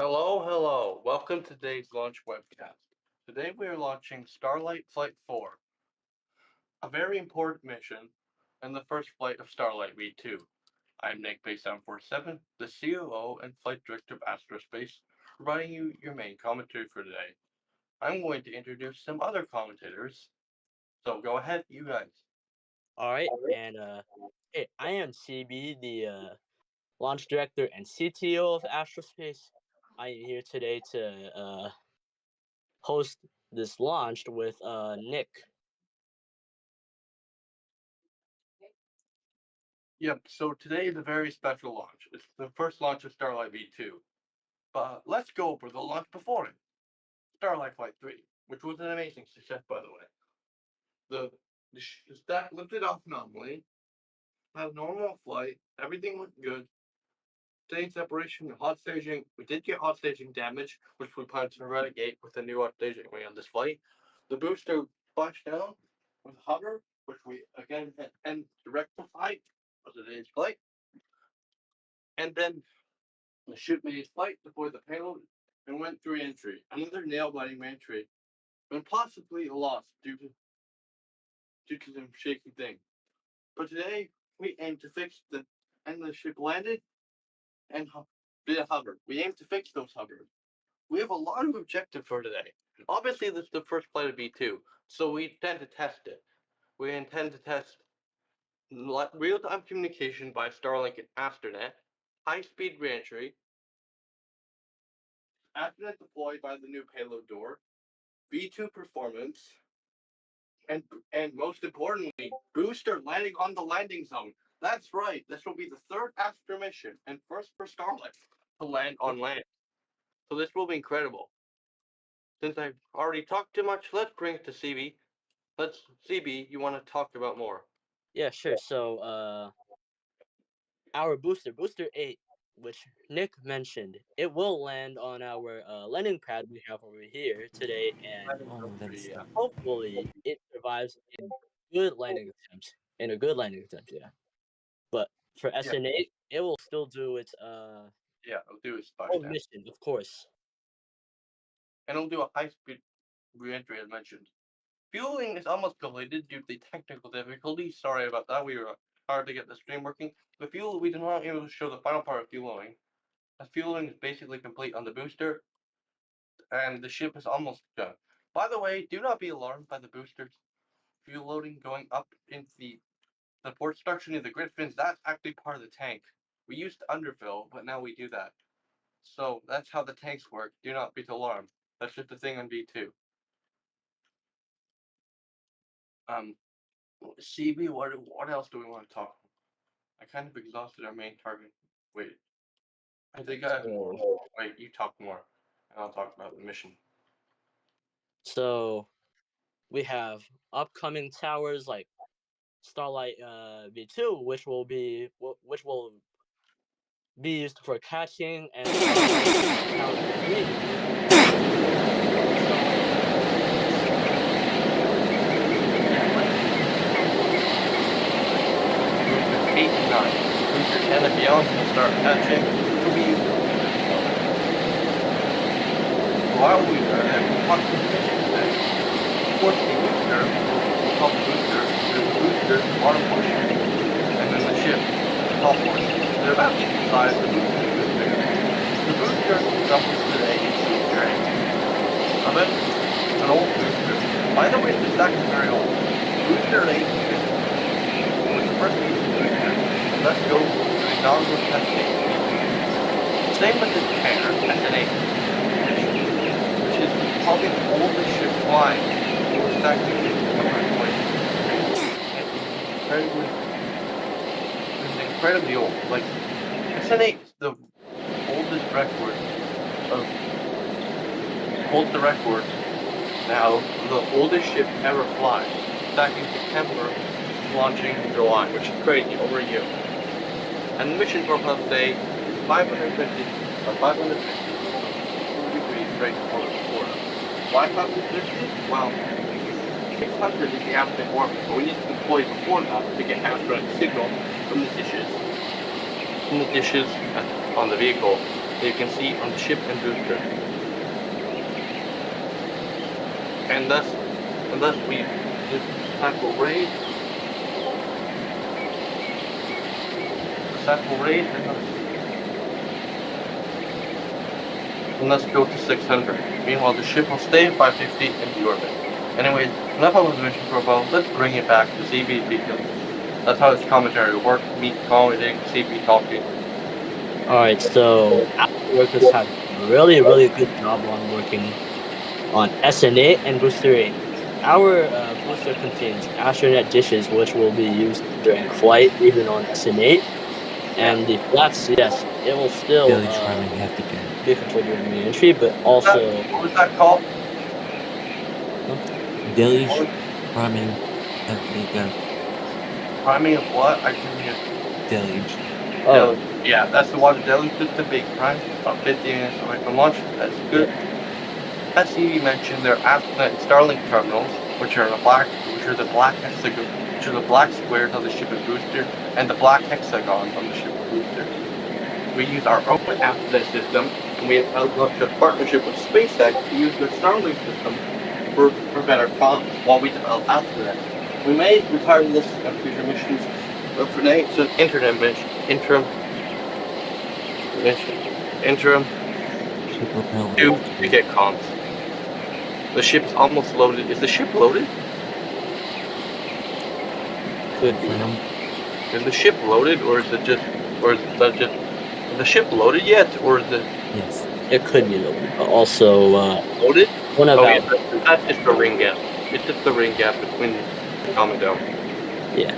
Hello, hello. Welcome to today's launch webcast. Today we are launching Starlight Flight 4, a very important mission, and the first flight of Starlight V2. I'm Nick Base 747, the COO and Flight Director of Astrospace, providing you your main commentary for today. I'm going to introduce some other commentators, so go ahead, you guys. All right, and hey, I am CB, the launch director and CTO of Astrospace. I am here today to host this launch with Nick. Yep, so today is a very special launch. It's the first launch of Starlight V2. But let's go over the launch before it. Starlight Flight 3, which was an amazing success, by the way. The stack lifted off normally, had a normal flight, everything went good. Stage separation, hot staging. We did get hot staging damage, which we plan to relegate with the new hot staging way on this flight. The booster splashed down with hover, which we again and rectified for today's flight. And then the ship made its flight before the payload and went through reentry. Another nail-biting reentry, and possibly a loss due to some shaky thing. But today we aim to fix the ship landed and did a hover. We aim to fix those hovers. We have a lot of objectives for today. Obviously, this is the first flight of V2, so we intend to test it. We intend to test real-time communication by Starlink and Astronet, high-speed reentry, Astronet deployed by the new payload door, V2 performance, and most importantly, booster landing on the landing zone. That's right. This will be the third Astro mission and first for Starlight to land on land. So this will be incredible. Since I've already talked too much, let's bring it to CB. CB, you want to talk about more? Yeah, sure. So our booster 8, which Nick mentioned, it will land on our landing pad we have over here today, and Yeah. hopefully it survives good landing attempts. In a good landing attempt, yeah. But for Yeah. SN8, it will still do its Yeah, it'll do a own splashdown. mission, of course. And it'll do a high-speed re-entry as mentioned. Fueling is almost completed due to the technical difficulties. Sorry about that. We were hard to get the stream working. The fuel, we did not able to show the final part of fueling. The fueling is basically complete on the booster, and the ship is almost done. By the way, do not be alarmed by the booster's fuel loading going up into the port structure near the grid fins. That's actually part of the tank. We used to underfill, but now we do that. So that's how the tanks work. Do not be alarmed. That's just a thing on V2. CB, what else do we want to talk? I kind of exhausted our main target. Wait, I think I have more. Wait, you talk more, and I'll talk about the mission. So we have upcoming towers like Starlight V2, which will be used for catching and Tower Boosters 8 and 9. Booster 10 and beyond will start catching, which will be used while we are there. We want the mission today. Of course, the booster, we'll call the booster, there's a booster, bottom portion, and then the ship, the top portion. They're about equal size. The booster is a bit bigger. The booster example today is booster 8 of it. An old booster. By the way, the stack is very old. Booster 8 was the first piece of booster. Let's go to the inaugural testing. Same with this pair, SN8, which is probably the oldest ship flying. It was stacked in 1920. It's incredibly old. Like, SN8 is the oldest record of holds the record now, the oldest ship ever fly, back in September, launching in July, which is crazy, over a year. And the mission profile today is 550 degrees straight forward. Why 550? Well, 600 is the absolute orbit, but we need to deploy before that to get Astronet signal from the dishes on the vehicle that you can see on the ship and booster. And thus we just cycle raid. Cycle raid and let's go to 600. Meanwhile, the ship will stay at 550 in the orbit. Anyways, enough about the mission profile. Let's bring it back to CB because that's how this commentary works. Me commenting, CB talking. Alright, so our workers have a really good job on working on SN8 and Booster 8. Our booster contains Astronet dishes, which will be used during flight, even on SN8. And the flaps, yes, it will still be controlled during reentry, but also. What was that called? Deluge priming. Go. Priming of what? I couldn't hear. Deluge. Oh, Deluge. Yeah, that's the water deluge. Just a big prime, about 50 minutes away from launch. That's good. As you mentioned, there are Astronet and Starlink terminals, which are the black hexagon, which are the black squares of the ship and booster, and the black hexagons on the ship and booster. We use our own Astronet system, and we have launched a partnership with SpaceX to use their Starlink system for better comms while we develop Astronet. We may retire this on future missions, but for now it's an interim to get comms. The ship is almost loaded. Is the ship loaded? could be. Is the ship loaded, or is the ship loaded yet, or is it? Yes. It could be loaded, but also Loaded? one of our. That's just the ring gap. It's just the ring gap between the common dome. Yeah.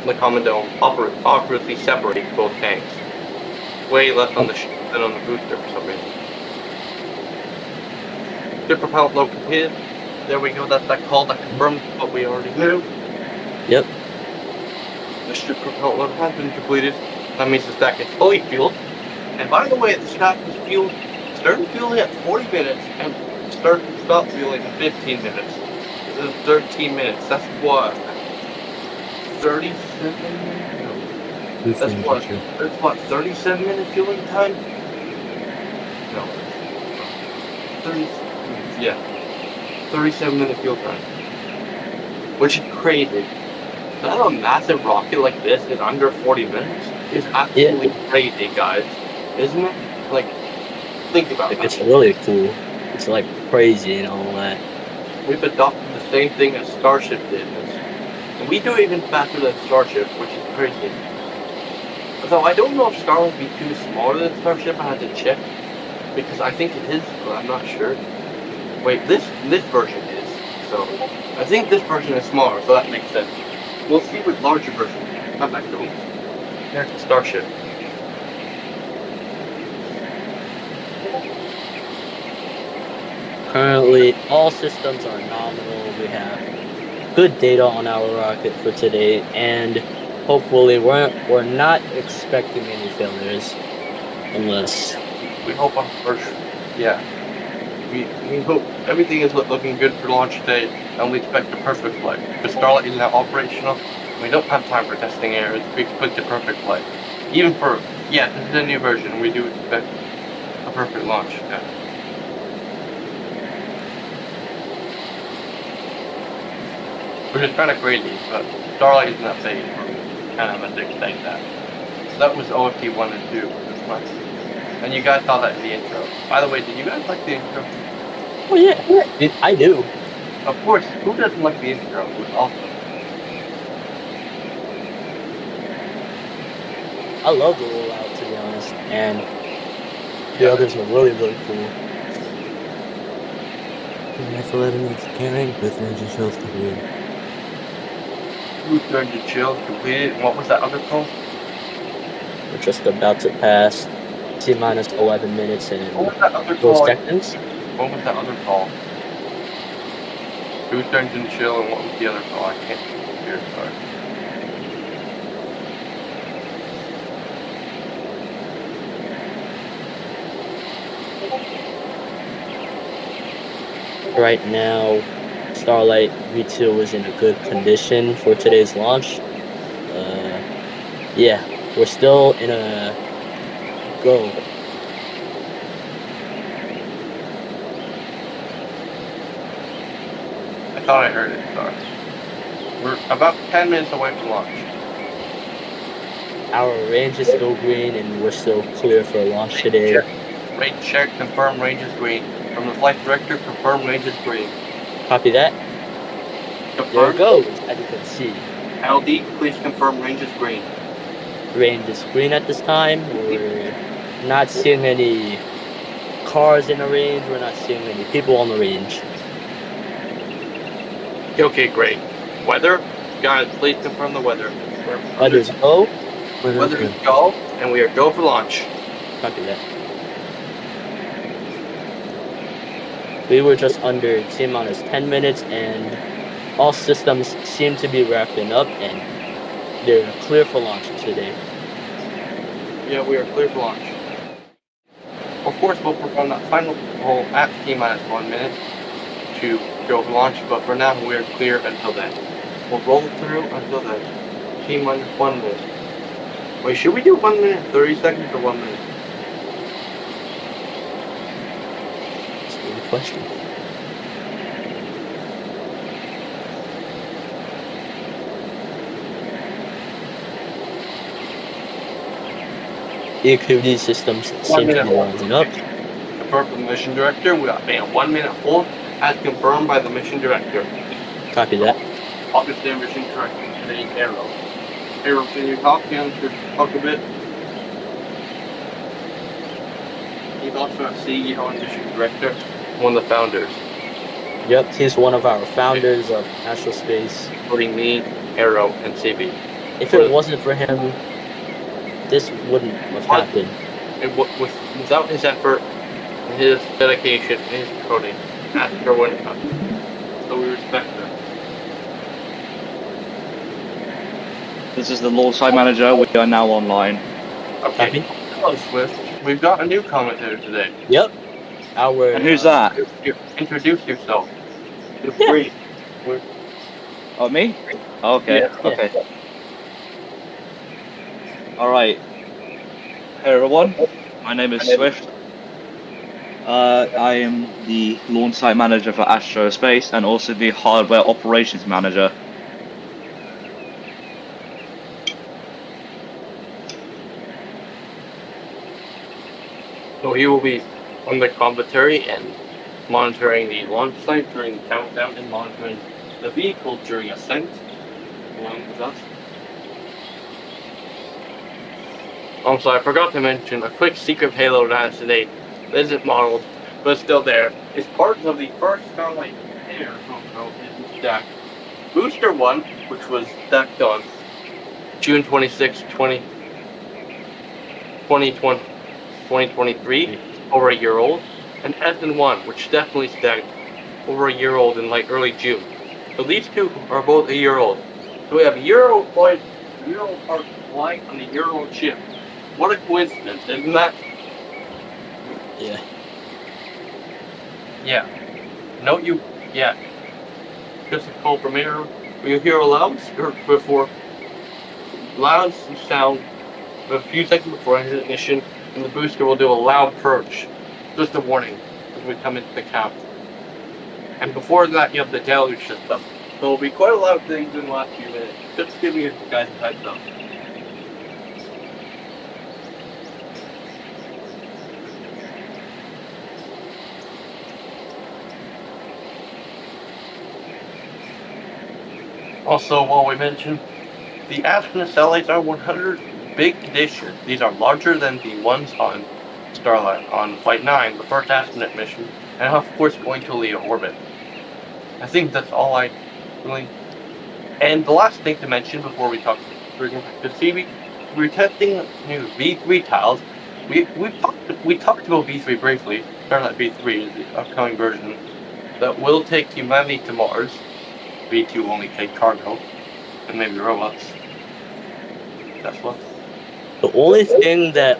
The common dome awkwardly separates both tanks. Way less on the ship than on the booster for some reason. Ship propellant load completed. There we go. That's that call that confirms what we already knew. Yep. The ship propellant load has been completed. That means the stack is fully fueled. And by the way, the stack was fueled, started fueling at 40 minutes and stopped fueling at 15 minutes. This is 13 minutes. That's what? 37 minutes? No. That's what? 37 minute fueling time? No. 30 minutes, yeah. 37 minute fuel time. Which is crazy. To have a massive rocket like this in under 40 minutes is absolutely crazy, guys. Isn't it? Like, think about that. It's really cool. It's like crazy and all that. We've adopted the same thing as Starship did. And we do it even faster than Starship, which is crazy. Although I don't know if Starlight V2 is smaller than Starship, I had to check. Because I think it is, but I'm not sure. Wait, this version is. So, I think this version is smaller, so that makes sense. We'll see with larger versions. Not that cool. There's the Starship. Currently, all systems are nominal. We have good data on our rocket for today, and hopefully we're not expecting any failures, unless we hope on first. Yeah, we hope everything is looking good for launch day, and we expect a perfect flight. The Starlight is now operational. We don't have time for testing errors. We expect a perfect flight. Even for this is a new version. We do expect a perfect launch. Yeah. Which is kind of crazy, but Starlight is not saying we're kind of expect that. So that was OFT 1 and 2 this month. And you guys saw that in the intro. By the way, did you guys like the intro? Oh yeah, I do. Of course, who doesn't like the intro? It was awesome. I love the rollout, to be honest, and the others are really cool. F11 needs carrying, booster engine shells completed. Booster engine shells completed. And what was that other call? We're just about to pass T-minus 11 minutes and What was that other 4 call? seconds. What was that other call? Booster engine shell, and what was the other call? I can't hear. Sorry. Right now, Starlight V2 is in a good condition for today's launch. We're still in a Go. I thought I heard it. Sorry. We're about 10 minutes away from launch. Our range is still green, and we're still clear for launch today. Range check, confirm range is green. From the flight director, confirm range is green. Copy that. There Confirm. it goes, as you can see. LD, please confirm range is green. Range is green at this time. We're not seeing any cars in the range. We're not seeing any people on the range. Okay, great. Weather, guys, please confirm the weather. Weather's go. Weather is go, and we are go for launch. Copy that. We were just under T-minus 10 minutes, and all systems seem to be wrapping up, and they're clear for launch today. Yeah, we are clear for launch. Of course, we'll perform that final roll at T-minus 1 minute to go for launch, but for now, we are clear until then. We'll roll through until then. T-minus 1 minute. Wait, should we do 1 minute, 30 seconds, or 1 minute? That's a good question. The activity systems seem to be lining up. Confirmed from the mission director. We are a 1 minute hold as confirmed by the mission director. Copy that. August Day mission director today, Arrow. Arrow, can you talk? Can you talk a bit? He's also a CEO and mission director, one of the founders. Yep, he's one of our founders of Astrospace. Including me, Arrow, and CB. If it wasn't for him, this wouldn't have happened. Without his effort, and his dedication, and his coding, Astro wouldn't have happened. So we respect him. This is the launch site manager. We are now online. Okay. Hello, Swift. We've got a new commentator today. Yep. And who's that? Introduce yourself. It's Yeah. great. Oh, me? Okay. Yeah. Okay. All right. Hey everyone. My name is Swift. I am the launch site manager for Astrospace and also the hardware operations manager. So he will be on the commentary and monitoring the launch site during the countdown and monitoring the vehicle during ascent, along with us. Also, I forgot to mention a quick secret payload I have today that isn't modeled, but still there. It's part of the first Starlight Air stack. Booster 1, which was stacked on June 26, 2023, over a year old, and SN1, which definitely stacked over a year old in like early June. So these two are both a year old. So we have a year old parts flying on a year old ship. What a coincidence, isn't that? Yeah. Yeah. Yeah. Just a call from Arrow. Will you hear a loud sound a few seconds before ignition, and the booster will do a loud purge. Just a warning as we come into the cap. And before that, you have the deluge system. So there'll be quite a lot of things in the last few minutes. Just giving you guys a heads up. Also, while we mentioned, the Astronet satellites are 100 big edition. These are larger than the ones on Starlight, on Flight 9, the first Astronet mission, and of course going to LEO orbit. I think that's all I really... And the last thing to mention before we talk to CB, we're testing new V3 tiles. We talked about V3 briefly. Starlight V3 is the upcoming version that will take humanity to Mars. V2 will only take cargo and maybe robots. Tesla. The only thing that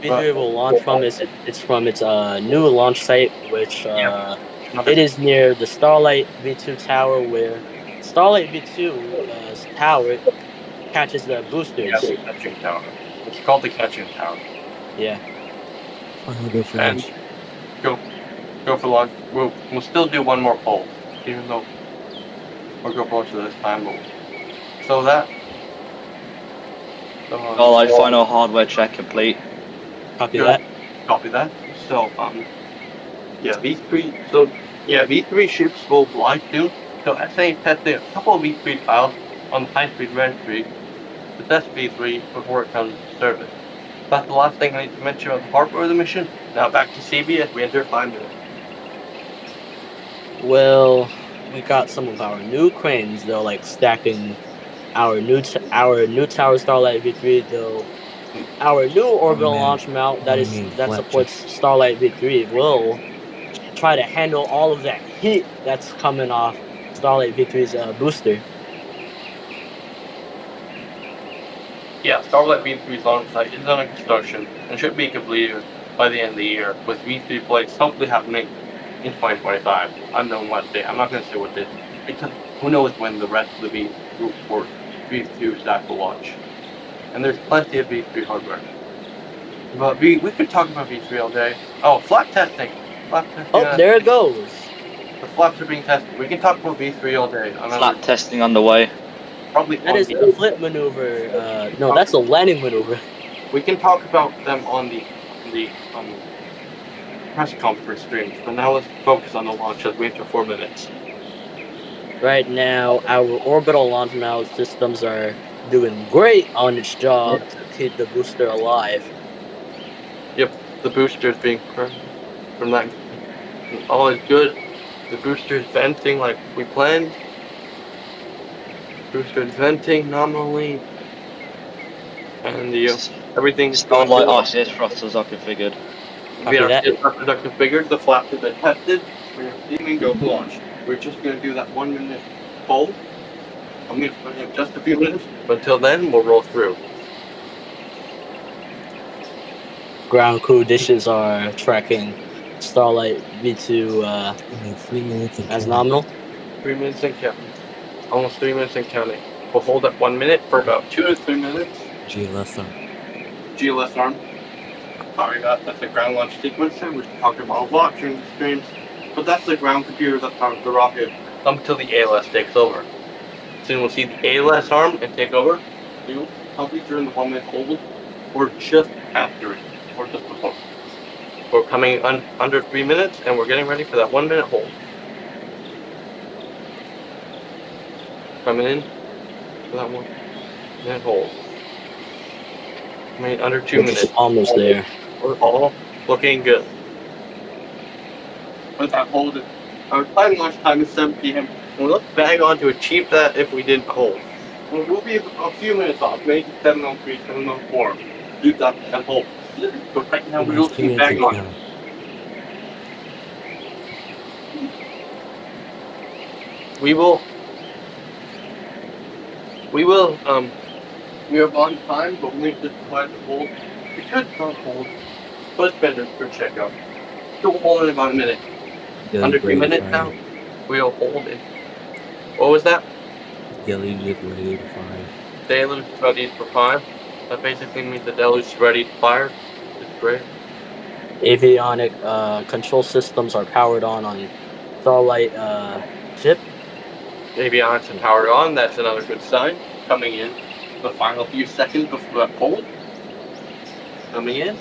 V3 will launch from is it's from its new launch site, which it is near the Starlight V2 tower, where Starlight V2 tower catches the boosters. Yeah, the catching tower. It's called the catching tower. Yeah. Finally go for And lunch. go for lunch. We'll still do one more poll, even though we'll go closer this time. But so that. Starlight final hardware check complete. Copy Good. that. Copy that. So yeah, V3. So yeah, V3 ships will fly soon. So SA testing a couple of V3 files on the high-speed reentry to test V3 before it comes to service. That's the last thing I need to mention on the hardware of the mission. Now back to CB as we enter 5 minutes. Well, we got some of our new cranes though, like stacking our new tower Starlight V3 though. Our new orbital man. launch mount Oh, that I is mean that flap supports Starlight V3 will try to handle all of that heat that's coming off Starlight V3's booster. Yeah, Starlight V3's launch site is under construction and should be completed by the end of the year, with V3 flights hopefully happening in 2025. Unknown what day. I'm not going to say what day, because who knows when the rest of the V2 stack will launch. And there's plenty of V3 hardware. But we could talk about V3 all day. Oh, flap testing. Flap testing. Oh, there it goes. The flaps are being tested. We can talk about V3 all day. Flap testing underway. Probably That on is a flip maneuver. No, that's a landing maneuver. We can talk about them on the press conference streams, but now let's focus on the launch as we enter 4 minutes. Right now, our orbital launch mount systems are doing great on its job to keep the booster alive. Yep, the booster is being from that. All is good. The booster is venting like we planned. Booster is venting nominally, and everything's Starlight going RCS thrusters are configured. We Copy are that. configured. The flaps have been tested. We're steaming go for launch. We're just going to do that 1 minute poll. I'm going to put in just a few minutes, but until then, we'll roll through. Ground crew dishes are tracking Starlight V2 only 3 minutes and as counting. nominal. 3 minutes and counting. Almost 3 minutes and counting. We'll hold at 1 minute for about 2 to 3 minutes. GLS arm. GLS arm. Sorry, that's the ground launch sequence, which we talked about a lot during the streams. But that's the ground computer that powers the rocket up until the ALS takes over. Soon we'll see the ALS arm and take over. We will probably during the 1 minute hold, or just after it, or just before. We're coming under 3 minutes, and we're getting ready for that 1 minute hold. Coming in for that 1 minute hold. Coming in under 2 minutes. Almost there. We're all looking good. With that hold, our time launch time is 7 p.m. And we'll bang on to achieve that if we didn't hold. We'll be a few minutes off, maybe 7:03, 7:04. Do that and hold. But right now we're Almost 2 looking minutes bang and on. counting. We are on time, but we just decide to hold. We could not hold, but it's better for checkout. Still hold in about a minute. Under 3 minutes now. We'll hold it. What was that? Deluge is ready to fire. Deluge is ready for fire. That basically means the deluge is ready to fire. It's great. Avionic control systems are powered on Starlight ship. Avionics are powered on. That's another good sign. Coming in the final few seconds before that hold. Coming in.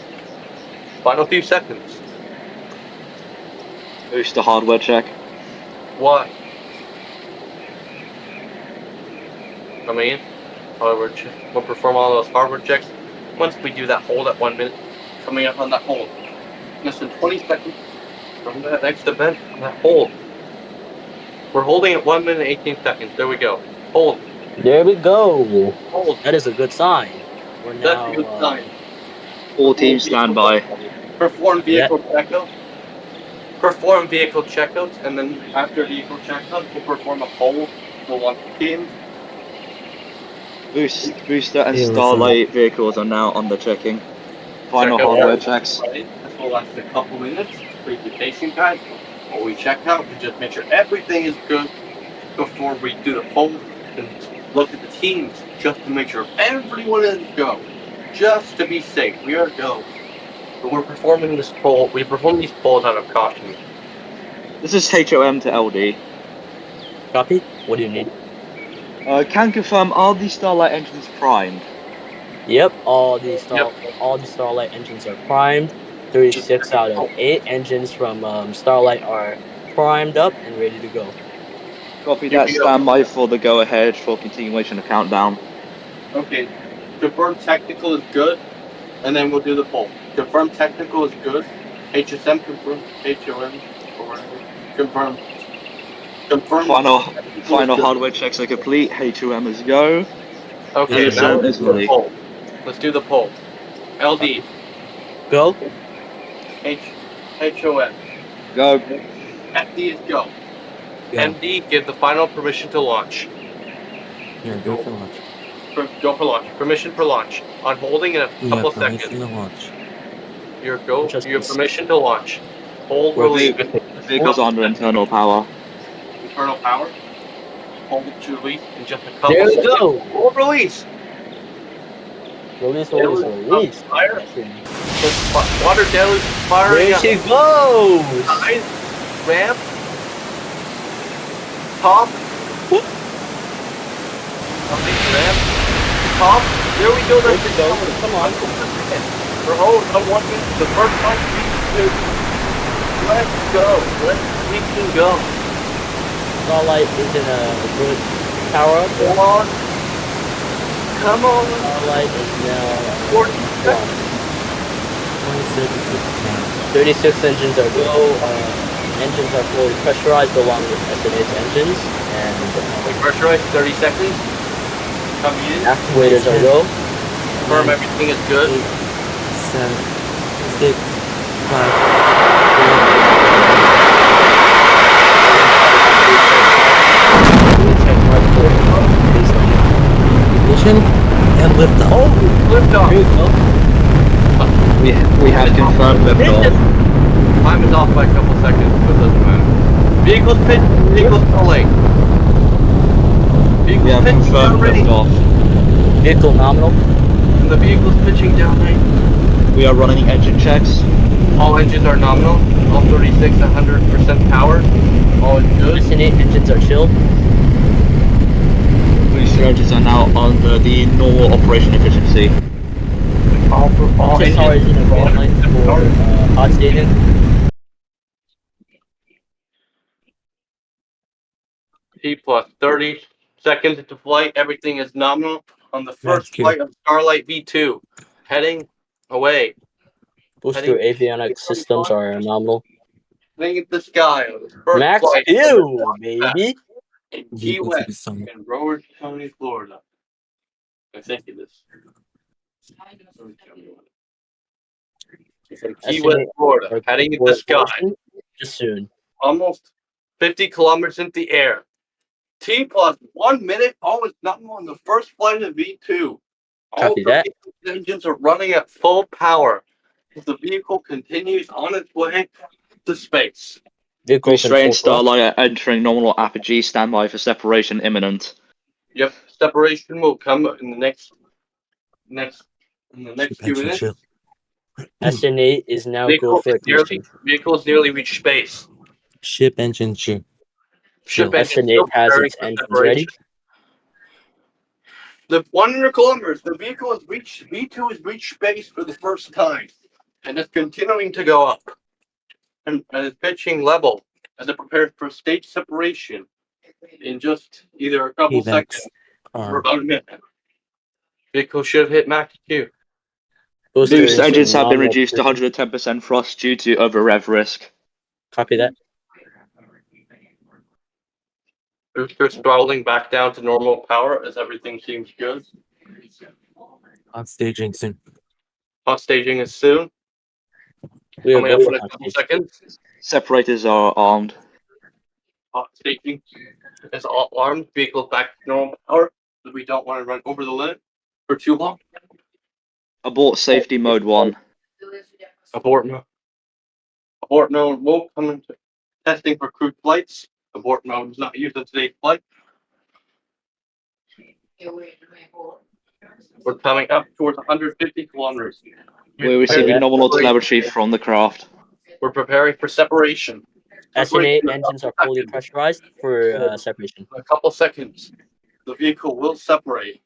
Final few seconds. Booster hardware check. Why? Coming in. Hardware check. We'll perform all those hardware checks once we do that hold at 1 minute. Coming up on that hold. Less than 20 seconds from that next event. That hold. We're holding at 1 minute 18 seconds. There we go. Hold. There we go. Hold. That is a good sign. We're now. That's a good sign. All teams stand by. Perform vehicle checkout. Perform vehicle checkouts, and then after vehicle checkout, we'll perform a poll to launch teams. Booster and Yeah, Starlight vehicles are now on the checking. Final Check out hardware everything, checks. Right? This will last a couple minutes. Presentation guide. While we check out, we just make sure everything is good before we do the poll and look at the teams just to make sure everyone is go. Just to be safe, we are go. we're performing this poll. We perform these polls out of caution. This is HOM to LD. Copy. What do you need? Can confirm, are the Starlight engines primed? Yep. All the Starlight engines are primed. 36 out of 8 engines from Starlight are primed up and ready to go. Copy Here that. we go. Stand by for the go-ahead for continuation of countdown. Okay. Confirm technical is good, and then we'll do the poll. Confirm technical is good. HSM confirm. HOM or whatever. Confirm. Confirm. Final hardware checks are complete. HOM is go. Okay, HSM now is let's do the ready. poll. Let's do the poll. LD. Go. HOM. Go. FD is go. Yeah. MD give the final permission to launch. Yeah, go for launch. Go for launch. Permission for launch. On holding in a We couple have permission seconds. to launch. Your go. Just Your permission to launch. Hold We're release. Vehicles are under internal power. Internal power. Hold to release in just a couple There we seconds. go. Hold release. Release. Fire. Action. Water deluge firing There up. she goes. Side, ramp. Top. Ramp. Top. There we go. That's it. Come on. We're holding on one minute. The first one. Let's go. We can go. Starlight is in a good power up. Come on. Come on. Starlight is now 40 gone. 36 engines are go. Engines are fully pressurized along with SNA's engines, and We pressurize 30 seconds. Coming in. actuators are go. Confirm everything is good. 7, 6, 5, ignition, and lift off. Liftoff. Here we go. We have confirmed liftoff. Time is off by a couple seconds, but it doesn't matter. Vehicles pitch. Vehicles pulling. We Vehicles have pitching down confirmed range. liftoff. Vehicle nominal. And the vehicle's pitching down range. We are running engine checks. All engines are nominal. All 36, 100% power. All is good. SNA engines are chilled. Booster engines are now under the normal operation efficiency. All SSR is in a green light for hot staging. T plus 30 seconds into flight. Everything is nominal on the first That's cute. flight of Starlight V2. Heading away. Booster avionics systems are nominal. Heading at the sky on the first Max flight. Q, baby. In Key Vehicle to West, be summoned. in Broward County, Florida. I think it is. It's in Key West, Florida, heading at the sky. Just soon. Almost 50 kilometers into the air. T plus 1 minute. Always nothing on the first flight of V2. All Copy that. the engines are running at full power as the vehicle continues on its way to space. Vehicles in Booster and full thrust. Starlight are entering nominal apogee. Standby for separation imminent. Yep, separation will come in the next Ship few engine minutes. chill. SNA is now go for ignition. Vehicles nearly reached space. Ship engine chill. Ship Chill. engine SNA still has preparing its for engines separation. ready. The 100 kilometers, the vehicle has reached, V2 has reached space for the first time. And it's continuing to go up. And it's pitching level as it prepares for stage separation in just either a couple Events seconds or are about a minute. Vehicle should have hit max Q. Booster Boost is engines have been nominal reduced to position. 110% thrust due to over rev risk. Copy that. Booster's throttling back down to normal power as everything seems good. on staging soon. Hot staging is soon. We are Coming up go in for a hot couple staging. seconds. Separators are armed. Hot staging is all armed. Vehicle back to normal power. We don't want to run over the limit for too long. Abort safety mode 1. Abort mode. Abort mode will come into testing for crewed flights. Abort mode is not used in today's flight. We're coming up towards 150 kilometers. We're receiving nominal telemetry from the craft. We're preparing for separation. SN8 engines are fully pressurized for separation. In a couple seconds, the vehicle will separate.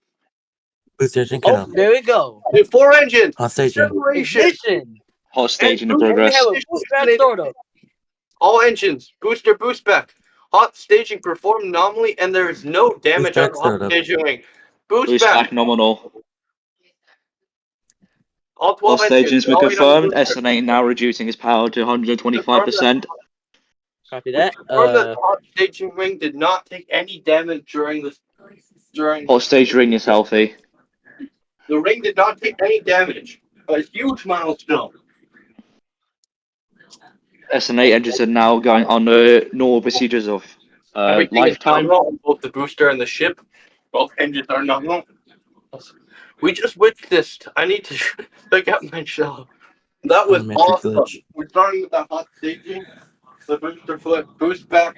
Booster engine cut Oh, off. there we go. 4 engines. Hot staging. Separation. Ignition. Hot staging in And We progress. have a boost back startup. All engines. Booster boost back. Hot staging performed nominally, and there is no damage back on the hot startup. staging wing. Boost Boost back. back nominal. All 12 Hot staging has engines. been all eight on the confirmed. booster. SN8 now reducing its power to 125%. Copy that. Confirm that the hot staging wing did not take any damage during this. Hot stage ring is healthy. The ring did not take any damage. A huge milestone. SN8 engines are now going on the normal procedures of Everything is lifetime. nominal on both the booster and the ship. Both engines are nominal. We just witnessed. I need to pick up my shell. That was Metric awesome. glitch. We're starting with that hot staging. The booster flip, boost back.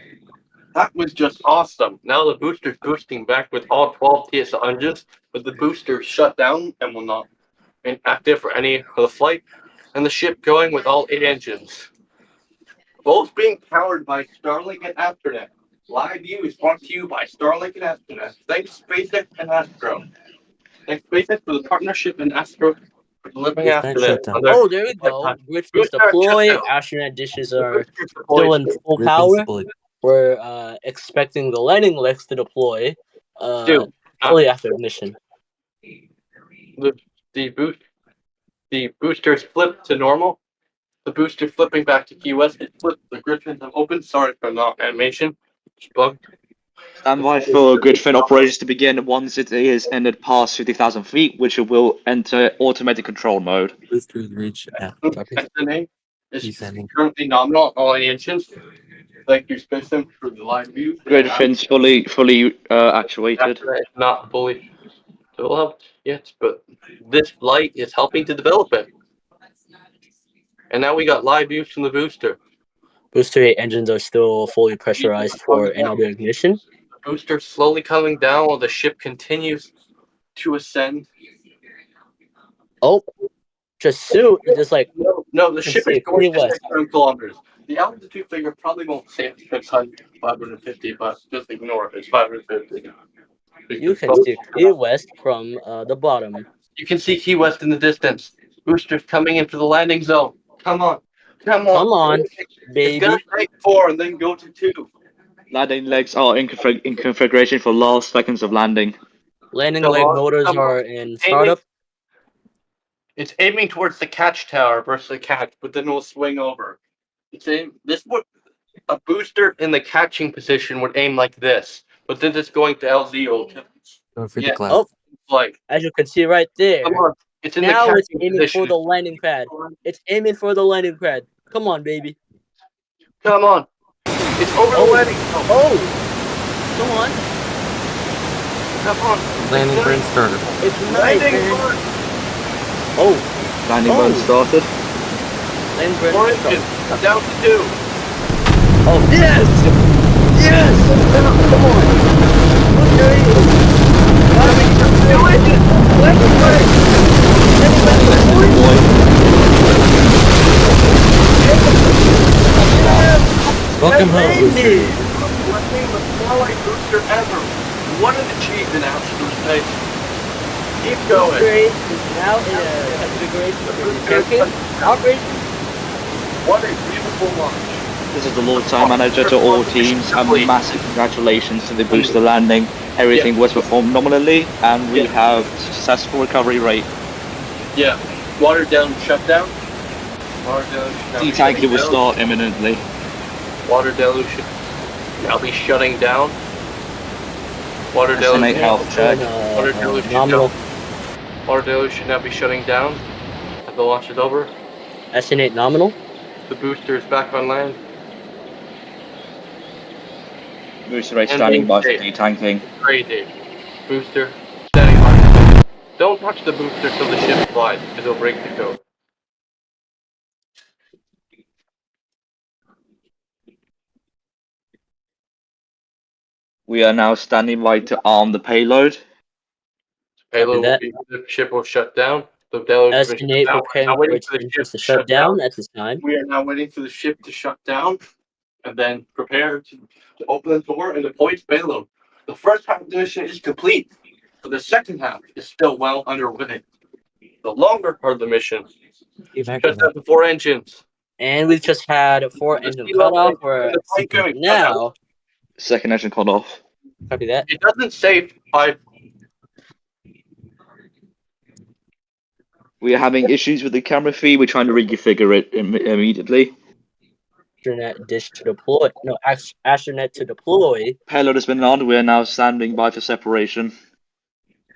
That was just awesome. Now the booster's boosting back with all 12 TSL engines, but the booster shut down and will not be active for any of the flight, and the ship going with all 8 engines. Both being powered by Starlink and Astronet. Live View is brought to you by Starlink and Astronet. Thanks SpaceX and Astro. Thanks SpaceX for the partnership and Astro for delivering Boost back Astronet. shutdown. Oh, there we go. Grid fins Booster deploy. shutdown. Astronet dishes are Boosters still deployed. in full Griffins power. deployed. We're expecting the landing legs to deploy Dude, shortly after ignition. the boosters flip to normal. The booster flipping back to Key West. It flipped. The griffins have opened. Sorry for not animation. It's bugged. Stand by for grid fin operations to begin once it is entered past 50,000 feet, which it will enter automatic control mode. Boosters reach F. SNA is Descending. currently nominal on all engines. Thank you, System, for the live view. Grid fins fully actuated. Astronet is not fully developed yet, but this light is helping to develop it. And now we got live views from the booster. Booster 8 engines are still fully pressurized for another ignition. The booster slowly coming down while the ship continues to ascend. Oh, just soon, just like No, the can ship see is it going to clear west. 600 kilometers. The altitude figure probably won't say it's 600, 550, but just ignore it. It's 550. you can see clear west from the bottom. You can see Key West in the distance. Boosters coming into the landing zone. Come on. Come on. Come on, It's baby. going to take 4 and then go to 2. Landing legs are in configuration for last seconds of landing. Landing Come leg on, motors come are on. in startup. It's aiming towards the catch tower versus the catch, but then it'll swing over. This would a booster in the catching position would aim like this, but since it's going to LZ, it'll Going for Yeah. the cloud. Oh, like as you can see right there. come on. It's in Now the it's catching aiming position. for the landing pad. It's aiming for the landing pad. Come on, baby. Come on. It's over the Oh. landing. Oh, come on. Come on. Landing burn started. It's nice, Landing man. burn. Oh, Landing Oh. burn started. landing burn. Four engines. Down to 2. Oh, yes! Yes! Come on. Booster 8. Two engines. Landing burn. Landing burn. Welcome home, Landed. Landing the Starlight booster ever. What an achievement, Astronet. Keep going. Booster 8 is now in a configuration for campaign operation. What a beautiful launch. This is the launch time manager to all teams, and massive congratulations to the booster landing. Everything was performed nominally, and we have successful recovery rate. Yeah. Water down shutdown. Water down. Detanking will start imminently. Water deluge should now be shutting down. Water SN8 deluge. health check. Water deluge should Nominal. now. Water deluge should now be shutting down. As the launch is over. SN8 nominal. The booster is back on land. Booster rate standing by for safe. detanking. Crazy. Booster standing by. Don't touch the booster till the ship flies, because it'll break the code. We are now standing by to arm the payload. Payload that. the ship will shut down. The payload has been Astronet shut down. We're preparing now for waiting its for the ship engines to to shut down at this time. We are now waiting for the ship to shut down and then prepare to open the door and deploy its payload. The first half of the mission is complete, but the second half is still well underway. The longer part of the mission Evac shuts out the 4 engines. And we've just had 4 The engine sea level cutoff. and We're the flight going shut down. now. Second engine cut off. Copy that. It doesn't say We are having issues with the camera feed. We're trying to reconfigure it immediately. Astronet dish to deploy. No, Astronet to deploy. Payload has been on. We are now standing by for separation.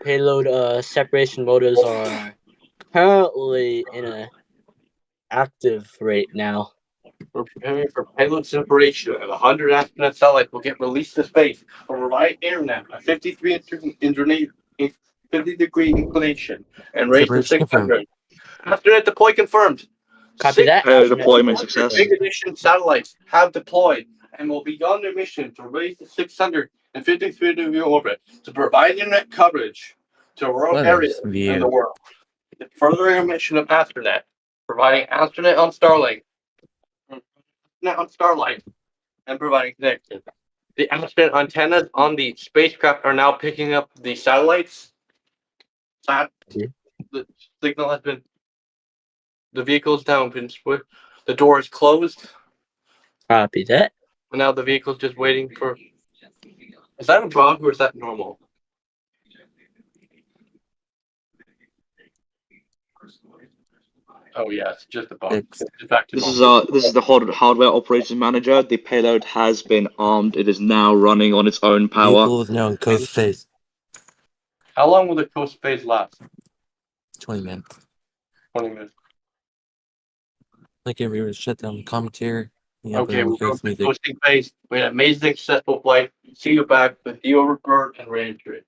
Payload separation motors are currently in a active right now. we're preparing for payload separation, and 100 astronaut satellites will get released to space from a right internet at 50-degree inclination and raised to Separation 600. Astronet deploy confirmed. Copy that. Payload Astronet deployment deploy. success. Big Edition satellites have deployed and will be on their mission to raise to 653-degree orbit to provide internet coverage to rural What areas is in view? the world. The furthering mission of Astronet, providing Astronet on Starlight, and providing connection. The Astronet antennas on the spacecraft are now picking up the satellites. The signal has been. The vehicle's now been split. The door is closed. Copy that. And now the vehicle's just waiting for. Is that a bug or is that normal? Oh yeah, it's just a bug. Fixed. It's back to This normal. is the hardware operations manager. The payload has been armed. It is now running on its own power. Vehicle is now in coast phase. How long will the coast phase last? 20 minutes. 20 minutes. Like every shut down the commentary. Okay, we'll go face to the music. coasting phase. We had an amazing, successful flight. See you back with you, Robert, and reentry.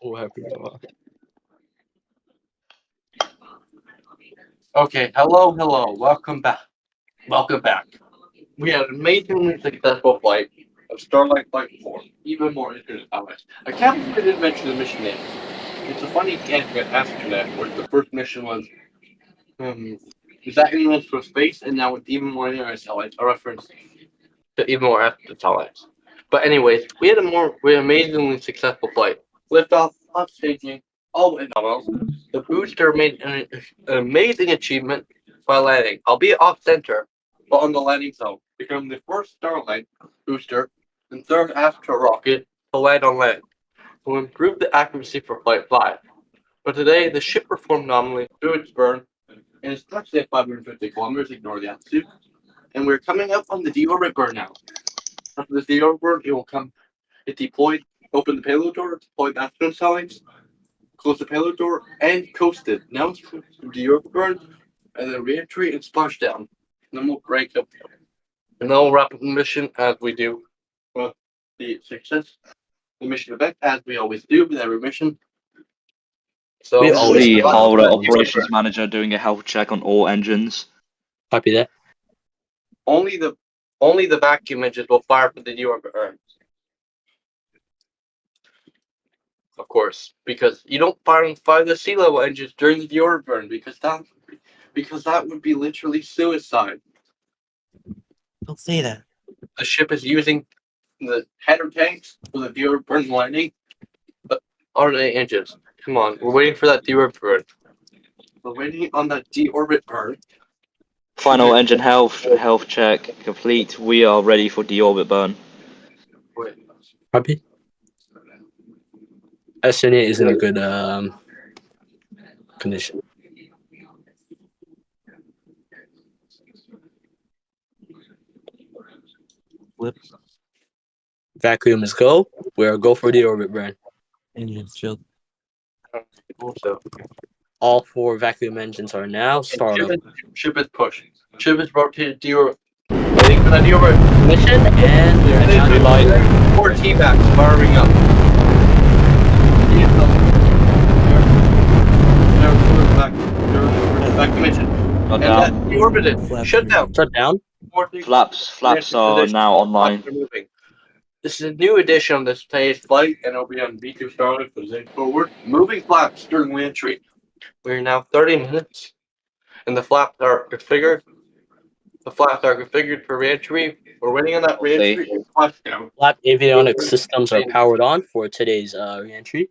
Whoever you are. Okay, hello, welcome back. We had an amazingly successful flight of Starlight V2, even more internet outlets. I can't believe I didn't mention the mission names. It's a funny game at Astronet, where the first mission was is that anyone for space, and now with even more internet satellites, a reference to even more Astronet satellites. But anyways, we had an amazingly successful flight. Liftoff, up staging, all went well. The booster made an amazing achievement by landing, albeit off center, but on the landing zone, becoming the first Starlight booster and third Astro rocket to land on land, to improve the accuracy for Flight 5. But today, the ship performed nominally through its burn, and it's actually at 550 kilometers, ignore the altitude, and we're coming up on the deorbit burn now. After the deorbit burn, it deployed, opened the payload door, deployed the Astronet satellites, closed the payload door, and coasted. Now it's deorbit burn, and then reentry and splashdown. And then we'll break up. And then we'll wrap up the mission as we do the success, the mission event, as we always do with every mission. So We always The do. Howler operations manager doing a health check on all engines. Copy that. only the vacuum engines will fire for the deorbit burn. Of course, because you don't fire the sea level engines during the deorbit burn because that would be literally suicide. Don't say that. The ship is using the header tanks for the deorbit burn landing. But RNA engines. Come on, we're waiting for that deorbit burn. We're waiting on that deorbit burn. Final engine health check complete. We are ready for deorbit burn. Wait. Copy. Astronet is in a good condition. Flip. Vacuum is go. We're go for the orbit burn. Engines chilled. Also, All 4 vacuum engines are now started. ship is pushing. Ship is rotated deorbit. Waiting for that deorbit. Mission and we're at 4 T-backs firing up. Vacuum engine. Not And down. that deorbited. Flaps Shut down. shut down. Flaps are now online. This is a new edition of this today's flight, and it'll be on V2 Starlight for the forward. Moving flaps during reentry. We're now 30 minutes, and the flaps are configured. The flaps are configured for reentry. We're waiting on that reentry and splashdown. Flap avionics systems are powered on for today's reentry.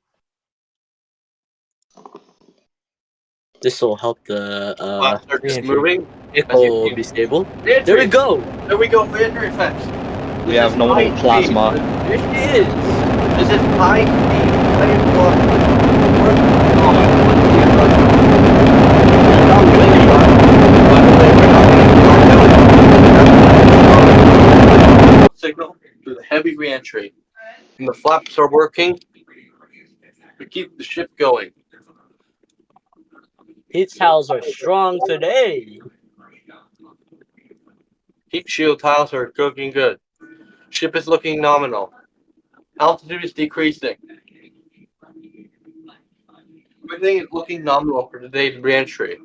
This will help the Flaps are just reentry. moving. vehicle be stable. Reentry. There we go. There we go. Reentry effects. We have normal plasma. There she is. This is high speed. Signal through the heavy reentry. And the flaps are working to keep the ship going. Heat towels are strong today. Heat shield tiles are cooking good. Ship is looking nominal. Altitude is decreasing. Everything is looking nominal for today's reentry.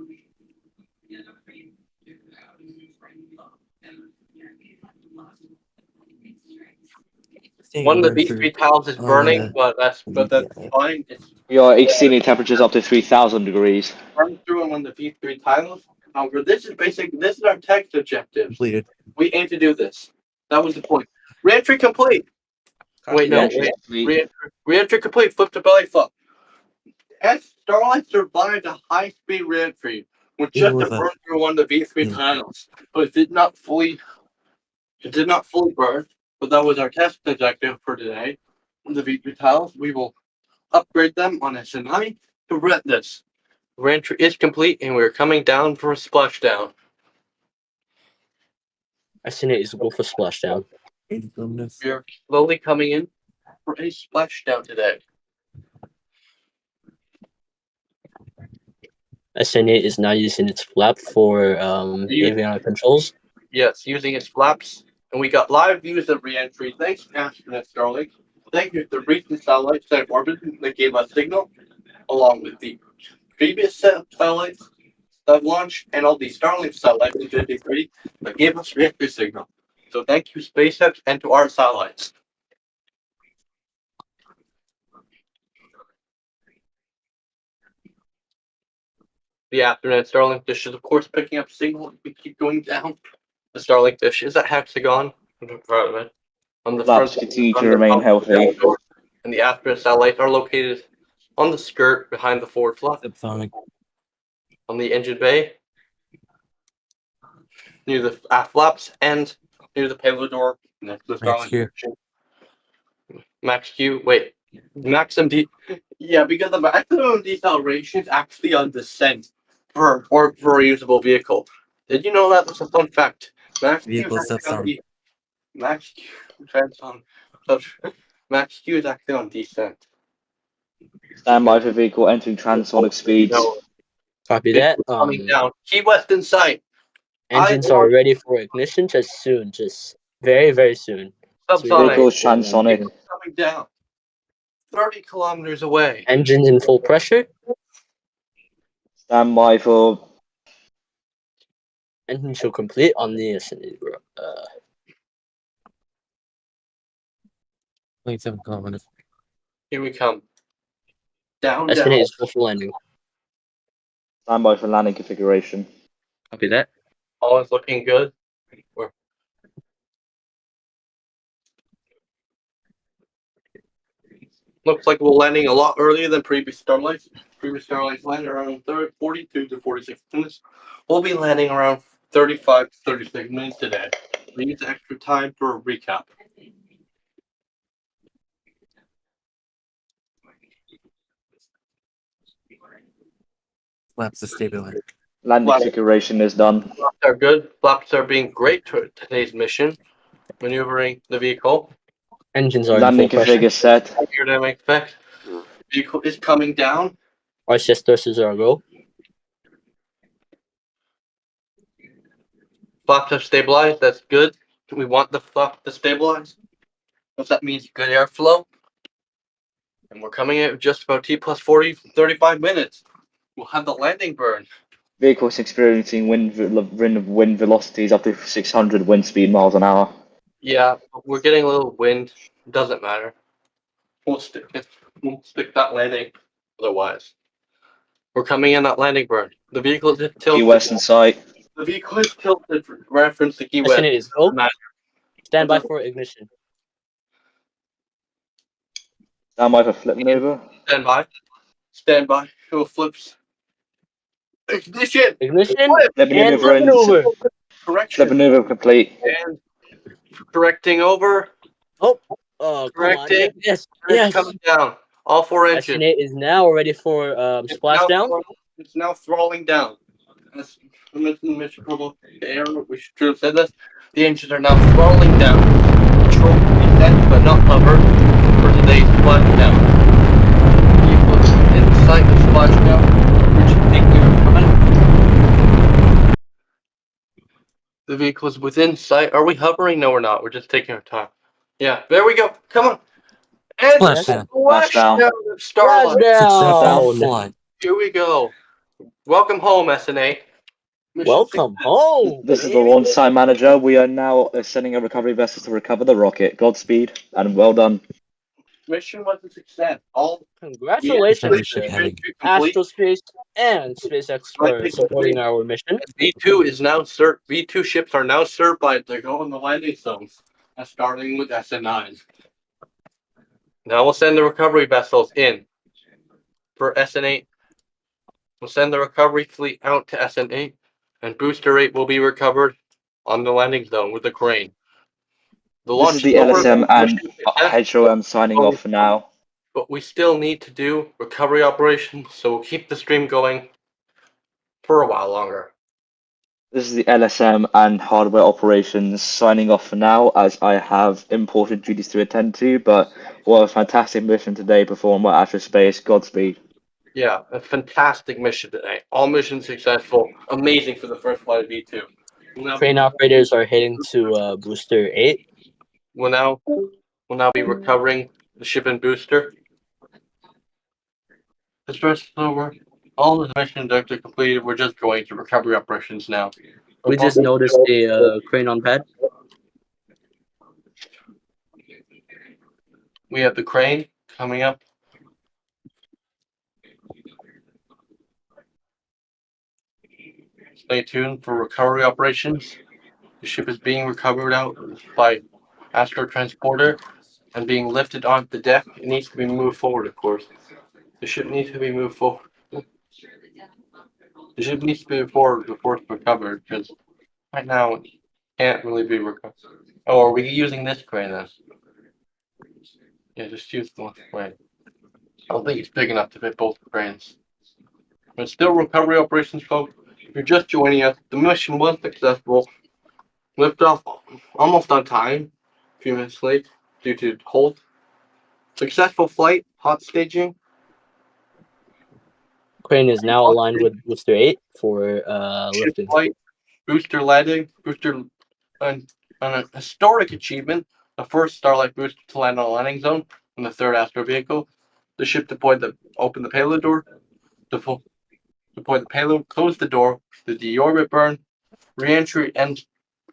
One of the V3 tiles is burning, but that's fine. It's We are exceeding temperatures up to 3,000 degrees. burning through on one of the V3 tiles. However, this is our text objective. Completed. We aim to do this. That was the point. Reentry complete. Wait, no. Reentry complete. Flip to belly flop. As Starlight survived a high-speed reentry with just a burn through one of the V3 tiles, but it did not fully burn. But that was our test objective for today. The V3 tiles, we will upgrade them on SNI to rent this. Reentry is complete, and we're coming down for a splashdown. Astronet is go for splashdown. We are slowly coming in for a splashdown today. Astronet is now using its flap for avionic controls. Yes, using its flaps. And we got live views of reentry. Thanks, Astronet Starlink. Thank you to the recent satellites that orbited that gave us signal, along with the previous set of satellites that launched, and all the Starlink satellites in 53 that gave us reentry signal. So thank you, SpaceX, and to our satellites. The Astronet Starlink dish is, of course, picking up signal. We keep going down. The Starlink dish is a hexagon. On the front of it. On the Flaps front, continue on to the remain front, healthy. and the Astronet satellites are located on the skirt behind the forward flap, Subsonic. on the engine bay, near the aft flaps, and near the payload door next to the Max Starlink Q. dish. Max Q. Wait, Max MD. Yeah, because the maximum deceleration is actually on descent for a reusable vehicle. Did you know that? That's a fun fact. Max Q Vehicle is actually on subsonic. Max Q transom. Max Q is actually on descent. Stand by for vehicle entering transonic speeds. No, Copy vehicle that. coming down. Key West in sight. Engines are ready for ignition just soon, just very, very soon. Subsonic. Vehicle is transonic. Coming down. 30 kilometers away. Engines in full pressure. Stand by for Engine should complete on the Astronet. 27 kilometers. Here we come. Down, down. Astronet is full for landing. stand by for landing configuration. Copy that. All is looking good. Looks like we're landing a lot earlier than previous Starlights. Previous Starlights landed around 42 to 46 minutes. We'll be landing around 35 to 36 minutes today. We use extra time for a recap. Flaps to stabilize. Landing configuration is done. Flaps are good. Flaps are being great to today's mission. Maneuvering the vehicle. Engines are in Landing full pressure. config is set. Aerodynamic effect. Vehicle is coming down. RCS thrusters are a go. Flaps have stabilized. That's good. We want the flap to stabilize. Because that means good airflow. And we're coming at just about T plus 35 minutes. We'll have the landing burn. Vehicles experiencing wind velocities up to 600 wind speed miles an hour. Yeah, we're getting a little wind. Doesn't matter. We'll stick that landing. Otherwise, we're coming in at landing burn. The vehicle is Key tilted. West in sight. The vehicle is tilted. For reference to Key West. Astronet is go. Matter. Stand by for ignition. Stand by for flip maneuver. Stand by. Stand by. Who flips? Ignition. Ignition Flip. Flip and maneuver flip maneuver. Correction. Flip maneuver complete. And correcting over. Oh, come on. Corrected. Yes, And yes. it's coming down. All four engines. Astronet is now ready for splashdown. It's now throttling down. As I mentioned, Mr. Provo, we should have said this. The engines are now throttling down. Control descent, but not hover, for today's splashdown. Vehicle in sight of splashdown, which is taking our time. The vehicle is within sight. Are we hovering? No, we're not. We're just taking our time. Yeah, there we go. Come on. And Splashdown. splashdown of Starlight. Successful Splashdown. flight. Here we go. Welcome home, SNA. Mission Welcome success. home. This is the baby. launch site manager. We are now sending a recovery vessel to recover the rocket. Godspeed and well done. Mission was a success. All Congratulations Ship to heading. complete. Astrospace and SpaceX for supporting our mission. V2 is now served. V2 ships are now served by to go in the landing zones. That's starting with SN9. Now we'll send the recovery vessels in for SN8. We'll send the recovery fleet out to SN8, and booster 8 will be recovered on the landing zone with the crane. The This launch is the over. LSM and Mission success, HOM signing off for now. but we still need to do recovery operations, so we'll keep the stream going for a while longer. This is the LSM and hardware operations signing off for now, as I have important duties to attend to. But what a fantastic mission today performed by Astrospace. Godspeed. Yeah, a fantastic mission today. All missions successful. Amazing for the first flight of V2. Crane operators are heading to booster 8. We'll now be recovering the ship and booster. The stress is over. All the mission objectives are completed. We're just going to recovery operations now. We just noticed the crane on pad. We have the crane coming up. Stay tuned for recovery operations. The ship is being recovered out by Astro Transporter and being lifted onto the deck. It needs to be moved forward, of course. The ship needs to be moved forward. The ship needs to be moved forward before it's recovered, because right now it can't really be recovered. Oh, are we using this crane then? Yeah, just use the one crane. I don't think it's big enough to fit both cranes. But still recovery operations, folks. If you're just joining us, the mission was successful. Liftoff almost on time, a few minutes late due to hold. Successful flight, hot staging. Crane is now aligned with booster 8 for Ship lifting. flight, booster landing, and a historic achievement. The first Starlight booster to land on a landing zone in the third Astro vehicle. The ship deployed opened the payload door, deployed the payload, closed the door, the deorbit burn, reentry and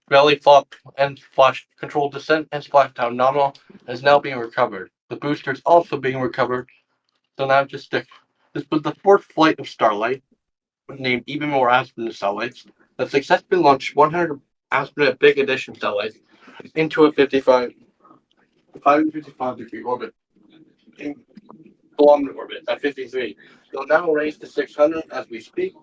belly flop and flash control descent and splashdown nominal is now being recovered. The booster is also being recovered. So now just stick. This was the fourth flight of Starlight, named even more Astronet satellites, that successfully launched 100 Astronet Big Edition satellites into a 555-degree orbit, in kilometer orbit at 53. They'll now raise to 600 as we speak.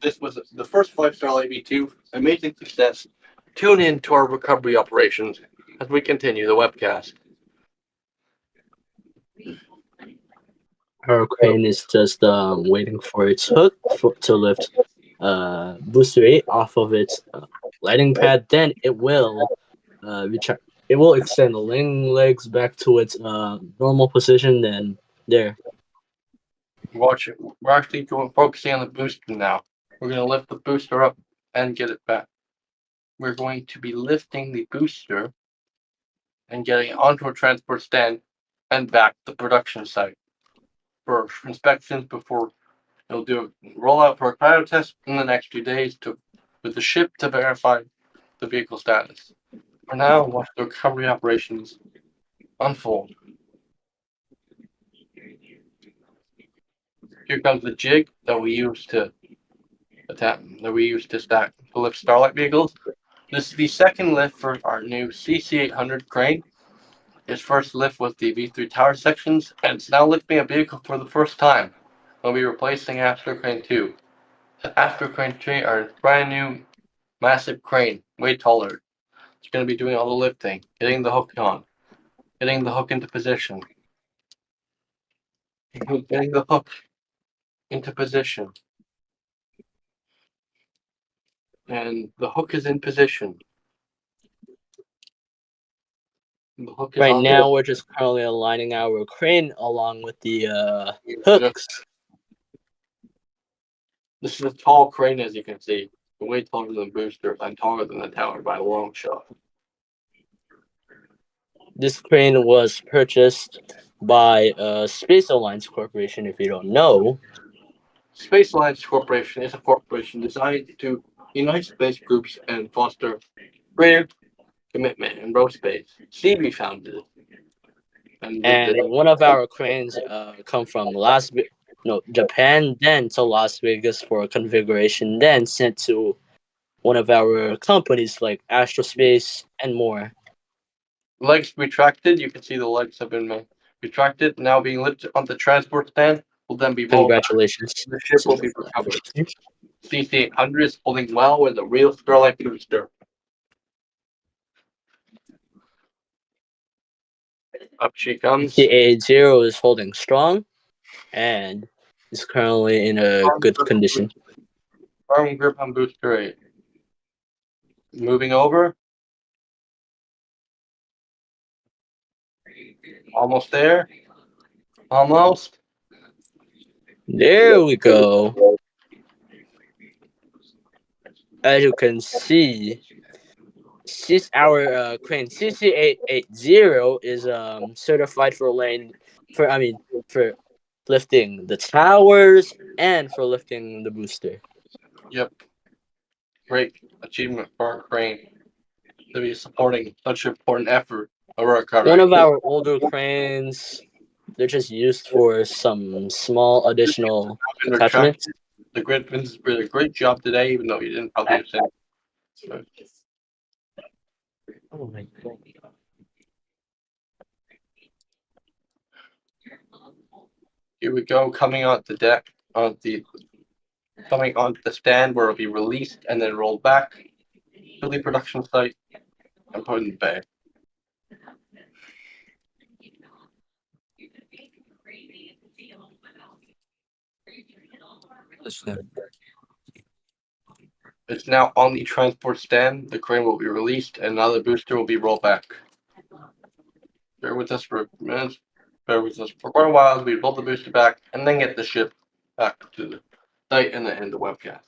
This was the first flight of Starlight V2. Amazing success. Tune in to our recovery operations as we continue the webcast. Our crane is just waiting for its hook to lift booster 8 off of its landing pad. Then it will it will extend the landing legs back to its normal position. Then there. Watch it. We're actually focusing on the booster now. We're going to lift the booster up and get it back. We're going to be lifting the booster and getting it onto a transport stand and back to the production site for inspections before it'll do a rollout for a cryo test in the next 2 days with the ship to verify the vehicle status. For now, watch the recovery operations unfold. Here comes the jig that we use to lift Starlight vehicles. This is the second lift for our new CC800 crane. Its first lift was the V3 tower sections, and it's now lifting a vehicle for the first time. We'll be replacing Astro Crane 2. The Astro Crane 3 are a brand new, massive crane, way taller. It's going to be doing all the lifting, getting the hook on, getting the hook into position, getting the hook into position. And the hook is in position. The hook is Right on now, we're just currently aligning our crane along with the hooks. This is a tall crane, as you can see. Way taller than the booster and taller than the tower by a long shot. This crane was purchased by Space Alliance Corporation, if you don't know. Space Alliance Corporation is a corporation designed to unite space groups and foster greater commitment in ROSPACE. CB founded it. And one of our cranes come from Japan, then to Las Vegas for configuration, then sent to one of our companies like Astrospace and more. Legs retracted. You can see the legs have been retracted. Now being lifted on the transport stand will then be rolled back. Congratulations. The ship will be recovered. CC800 is holding well with a real Starlight booster. Up she comes. The A0 is holding strong and is currently in a good condition. Firm grip on booster 8. Moving over. Almost there. Almost. There we go. As you can see, our crane CC880 is certified for for lifting the towers and for lifting the booster. Yep. Great achievement for our crane to be supporting such an important effort of our country. One of our older cranes, they're just used for some small additional attachments. The Griffins did a great job today, even though you didn't probably understand. Oh my god. Here we go, coming on the deck, coming on the stand where it'll be released and then rolled back to the production site and put in the bag. It's now on the transport stand. The crane will be released and now the booster will be rolled back. Bear with us for minutes. Bear with us for quite a while as we roll the booster back and then get the ship back to the site and then end the webcast.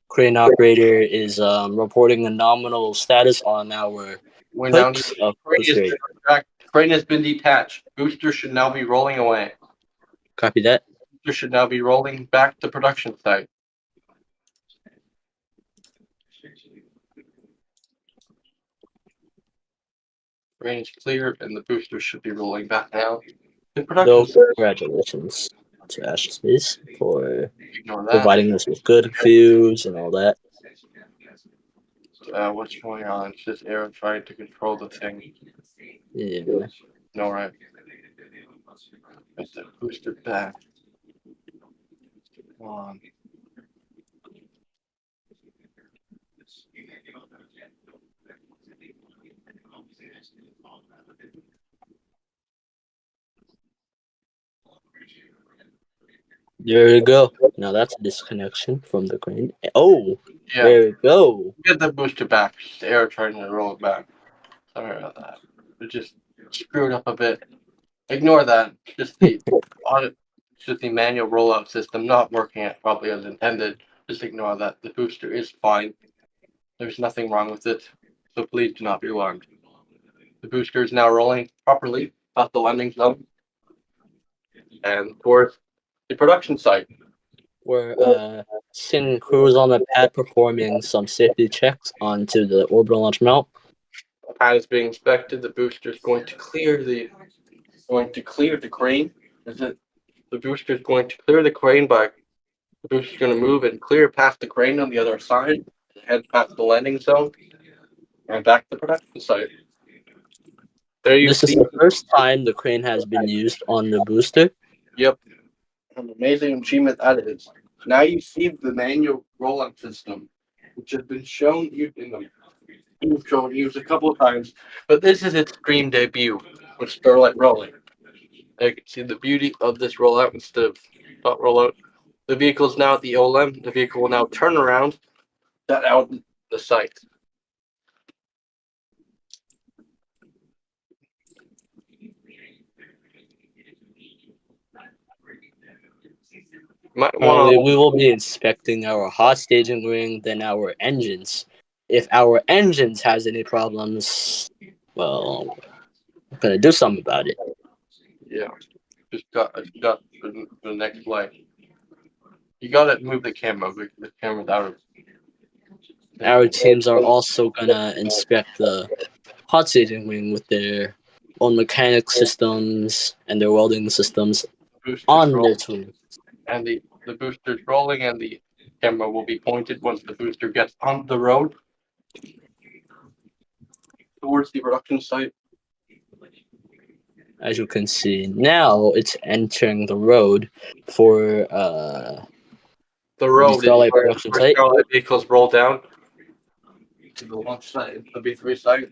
Crane operator is reporting a nominal status on our When down hooks to of booster 8. crane has been detached. Booster should now be rolling away. Copy that. Booster should now be rolling back to production site. Crane is clear and the booster should be rolling back now to production So site. congratulations to Astronet for Ignore that. providing us with good views and all that. What's going on? It's just Aaron trying to control the thing. Yeah. No, right. It's the booster back. Come on. There you go. Now that's a disconnection from the crane. Oh, Yeah, there we go. get the booster back. Just Aaron trying to roll it back. Sorry about that. It just screwed up a bit. Ignore that. Just the audit, just the manual rollout system not working probably as intended. Just ignore that. The booster is fine. There's nothing wrong with it. So please do not be alarmed. The booster is now rolling properly past the landing zone and towards the production site. We're seeing crews on the pad performing some safety checks onto the orbital launch mount. The pad is being inspected. The booster is going to clear the crane. The booster is going to clear the crane by the booster is going to move and clear past the crane on the other side, head past the landing zone, and back to the production site. There you This see. is the first time the crane has been used on the booster. Yep. An amazing achievement that is. Now you see the manual rollout system, which has been shown in the shown used a couple of times, but this is its stream debut with Starlight rolling. You can see the beauty of this rollout instead of not rollout. The vehicle is now at the OLM. The vehicle will now turn around that out the site. Might Currently, want we will be inspecting our hot staging ring, then our engines. If our engines has any problems, well, we're gonna do something about it. yeah, just got the next light. You gotta move the camera. The camera's out of. Our teams are also gonna inspect the hot staging ring with their own mechanic systems and their welding systems on their tool. And the booster's rolling and the camera will be pointed once the booster gets on the road towards the production site. As you can see now, it's entering the road for The road Starlight is production where site. Starlight vehicles roll down to the launch site, the B3 site.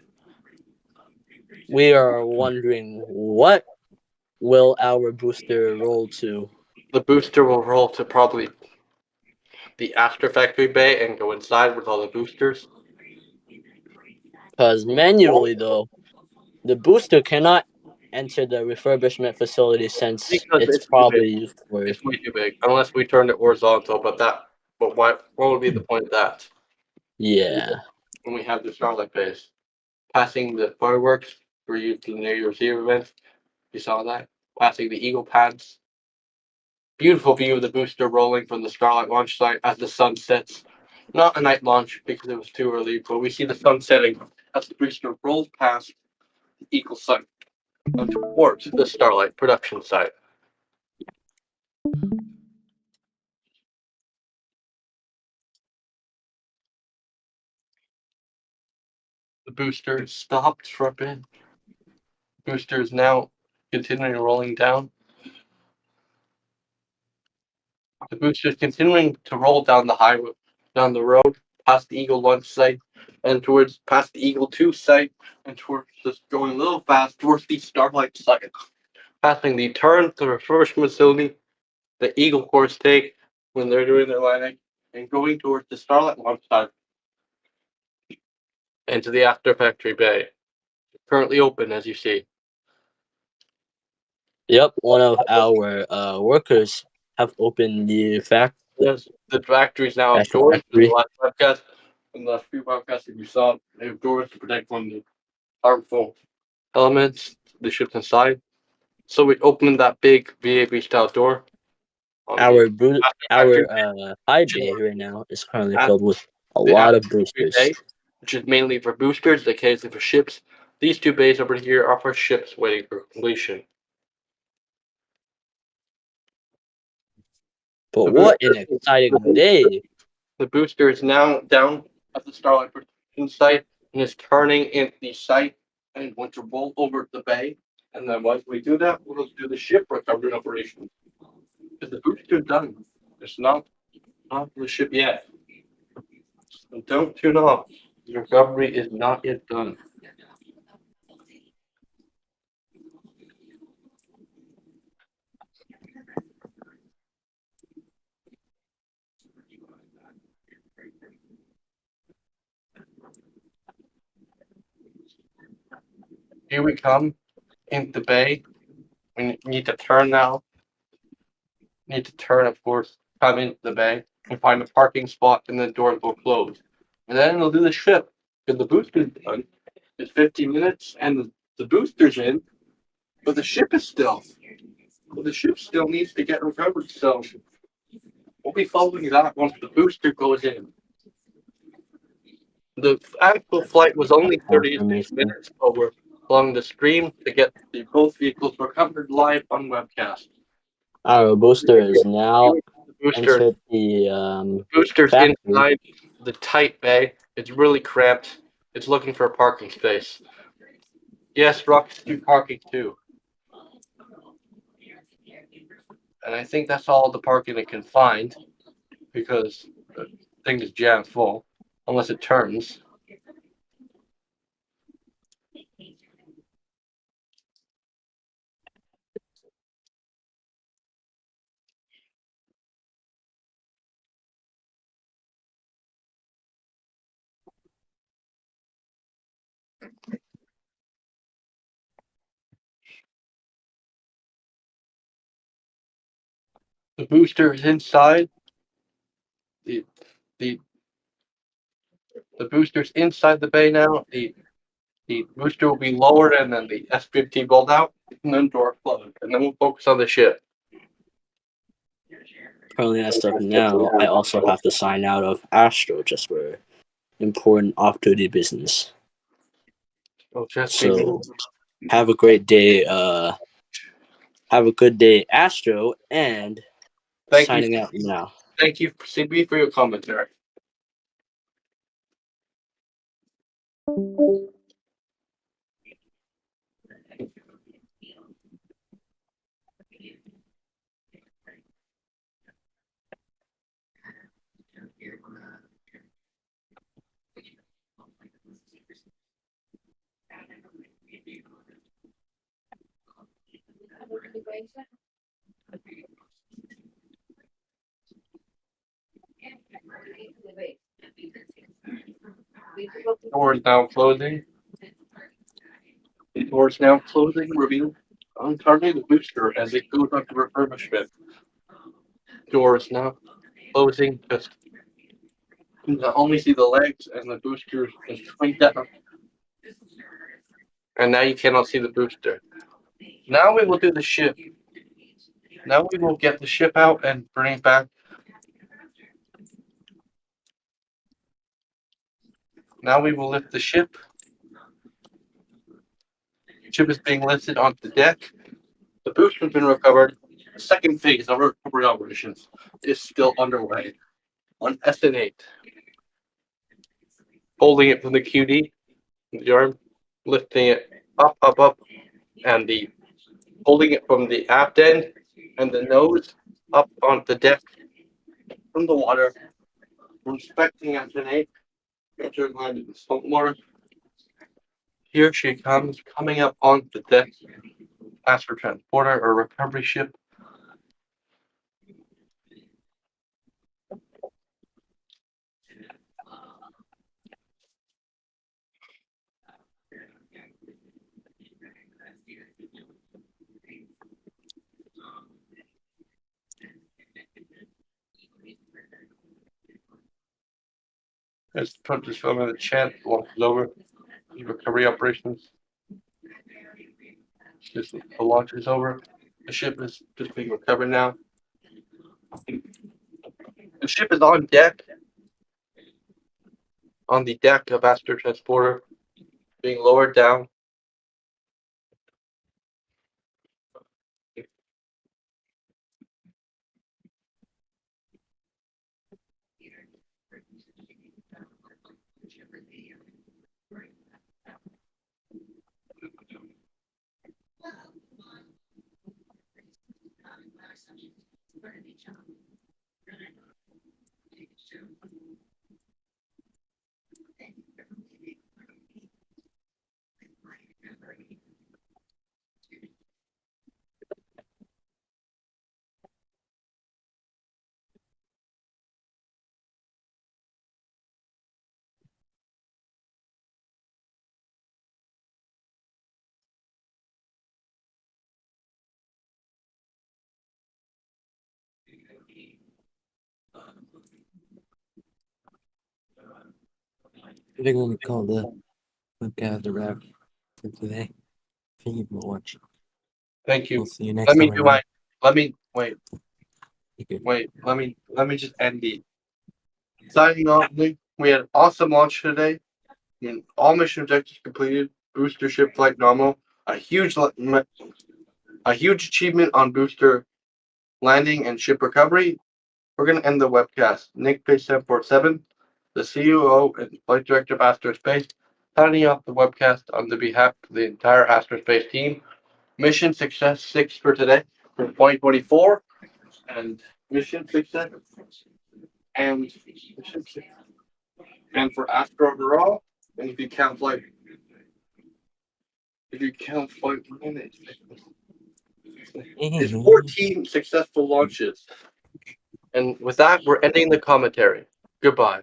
We are wondering what will our booster roll to. The booster will roll to probably the Astro Factory bay and go inside with all the boosters. Because manually, though, the booster cannot enter the refurbishment facility since Because it's it's too big. probably used for. It's way too big. Unless we turned it horizontal, but what would be the point of that? Yeah. When we have the Starlight base. Passing the fireworks for you to the New Year's Eve event. You saw that? Passing the Eagle pads. Beautiful view of the booster rolling from the Starlight launch site as the sun sets. Not a night launch because it was too early, but we see the sun setting as the booster rolls past the Eagle site and towards the Starlight production site. The booster stopped for a bit. The booster is now continuing rolling down. The booster is continuing to roll down the highway, down the road, past the Eagle launch site, and towards past the Eagle 2 site, and towards just going a little fast towards the Starlight site. Passing the turn to the refurbishment facility, the Eagle course take when they're doing their landing, and going towards the Starlight launch site and to the After Factory Bay. Currently open, as you see. Yep, one of our workers have opened the Yes, the factory is now Astro outdoors. In the Factory. last podcast, in the last few podcasts that you saw, they have doors to protect from the harmful elements, the ships inside. So we opened that big VAB style door. On Our the factory high bay right now is currently at filled with a the lot of After boosters. Bay, which is mainly for boosters, occasionally for ships. These two bays over here are for ships waiting for completion. But The what an booster, exciting day! the booster is now down at the Starlight production site and is turning in the site and going to roll over the bay. And then once we do that, we'll do the ship recovery operation. Because the booster's done. It's not the ship yet. So don't tune off. The recovery is not yet done. Here we come in the bay. We need to turn now. Need to turn, of course, come into the bay and find a parking spot, and the doors will close. And then we'll do the ship. Because the booster's done. It's 15 minutes, and the booster's in, but the ship is still. Well, the ship still needs to get recovered, so we'll be following that once the booster goes in. The actual flight was only 36 Confirmation. minutes, but we're following the stream to get both vehicles recovered live on webcast. Our booster is now The booster, entered the booster's factory. inside the tight bay. It's really cramped. It's looking for a parking space. Yes, Rock's do parking too. And I think that's all the parking it can find because the thing is jammed full, unless it turns. The booster is inside. The the the booster's inside the bay now. The booster will be lowered and then the S-15 rolled out and then door closed. And then we'll focus on the ship. Currently as of now, I also have to sign out of Astro just for important off-duty business. Oh, just So have a great day. Have a good day, Astro, and Thank signing you. out now. Thank you, CB, for your commentary. Door is now closing. The door is now closing, revealing uncovering the booster as it goes up to refurbishment. Door is now closing, just you can only see the legs and the booster is coming down. And now you cannot see the booster. Now we will do the ship. Now we will get the ship out and bring it back. Now we will lift the ship. The ship is being lifted onto the deck. The booster has been recovered. The second phase of recovery operations is still underway on SN8. Holding it from the QD, the arm, lifting it up, and the holding it from the aft end and the nose up on the deck from the water. We're inspecting SN8. Enter line in the salt water. Here she comes, coming up on the deck. Astro transporter or recovery ship. As the front is filming the chat, walks over. Recovery operations. Just the launch is over. The ship is just being recovered now. The ship is on deck. On the deck of Astro Transporter, being lowered down. They're going to call the webcast a wrap for today. Thank you for watching. Thank you. We'll see you next Let me time. do my. Let me wait. Okay. Wait. Let me just end the. Signing off. We had an awesome launch today. I mean, all mission objectives completed. Booster ship flight normal. A huge achievement on booster landing and ship recovery. We're gonna end the webcast. Nick Page 747, the COO and flight director of Astrospace, signing off the webcast on the behalf of the entire Astrospace team. Mission success 6 for today for 2024, and mission success and mission success. And for Astro overall, and if you count flight minutes, it's 14 successful launches. And with that, we're ending the commentary. Goodbye.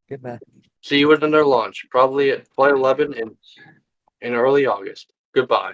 Goodbye. See you at another launch, probably at Flight 11 in early August. Goodbye.